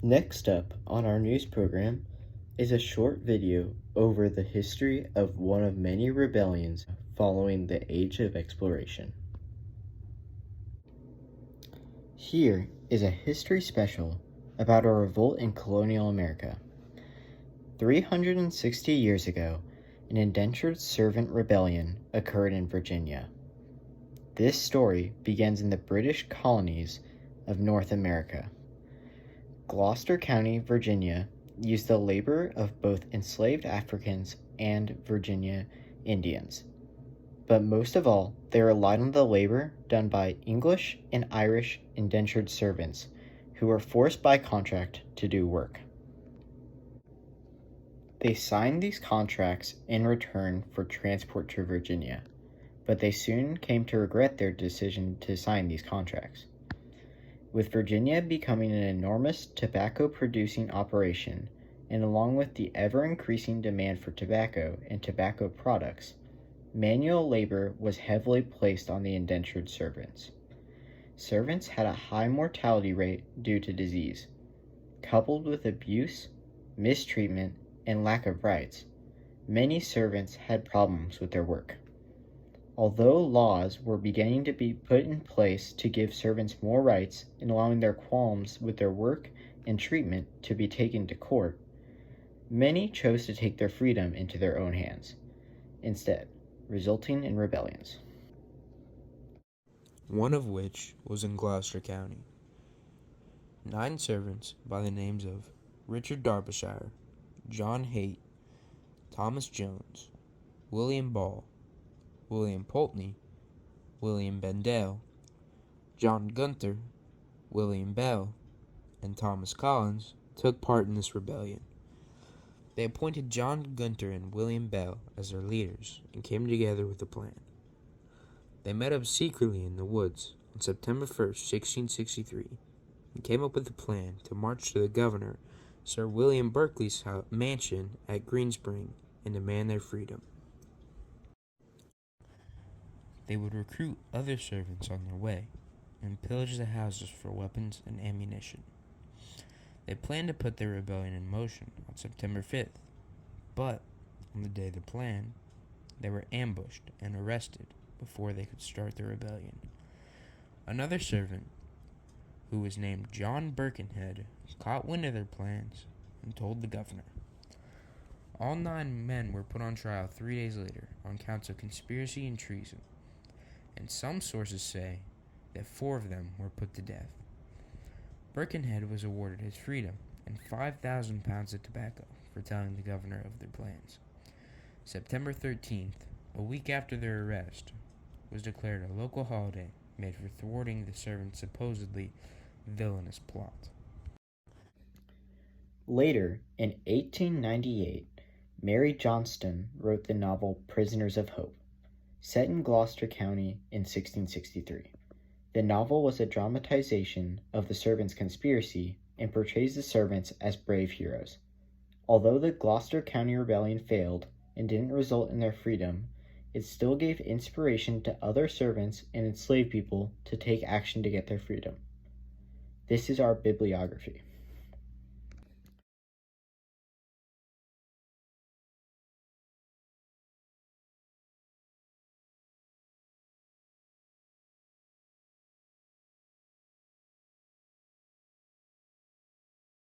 Next up on our news program is a short video over the history of one of many rebellions following the Age of Exploration. Here is a history special about a revolt in colonial America. 360 years ago, an indentured servant rebellion occurred in Virginia. This story begins in the British colonies of North America. Gloucester County, Virginia, used the labor of both enslaved Africans and Virginia Indians. But most of all, they relied on the labor done by English and Irish indentured servants who were forced by contract to do work. They signed these contracts in return for transport to Virginia, but they soon came to regret their decision to sign these contracts. With Virginia becoming an enormous tobacco-producing operation, and along with the ever-increasing demand for tobacco and tobacco products, manual labor was heavily placed on the indentured servants. Servants had a high mortality rate due to disease. Coupled with abuse, mistreatment, and lack of rights, many servants had problems with their work. Although laws were beginning to be put in place to give servants more rights and allowing their qualms with their work and treatment to be taken to court, many chose to take their freedom into their own hands, instead, resulting in rebellions. One of which was in Gloucester County. 9 servants by the names of Richard Derbyshire, John Haight, Thomas Jones, William Ball, William Pulteney, William Bendale, John Gunter, William Bell, and Thomas Collins took part in this rebellion. They appointed John Gunter and William Bell as their leaders and came together with a plan. They met up secretly in the woods on September 1st, 1663, and came up with a plan to march to the governor, Sir William Berkeley's mansion at Green Spring, and demand their freedom. They would recruit other servants on their way and pillage the houses for weapons and ammunition. They planned to put their rebellion in motion on September 5th, but on the day of the plan, they were ambushed and arrested before they could start the rebellion. Another servant, who was named John Birkenhead, caught wind of their plans and told the governor. All 9 men were put on trial 3 days later on counts of conspiracy and treason, and some sources say that 4 of them were put to death. Birkenhead was awarded his freedom and 5,000 pounds of tobacco for telling the governor of their plans. September 13th, a week after their arrest, was declared a local holiday made for thwarting the servants' supposedly villainous plot. Later, in 1898, Mary Johnston wrote the novel Prisoners of Hope, set in Gloucester County in 1663. The novel was a dramatization of the servants' conspiracy and portrays the servants as brave heroes. Although the Gloucester County Rebellion failed and didn't result in their freedom, it still gave inspiration to other servants and enslaved people to take action to get their freedom. This is our bibliography.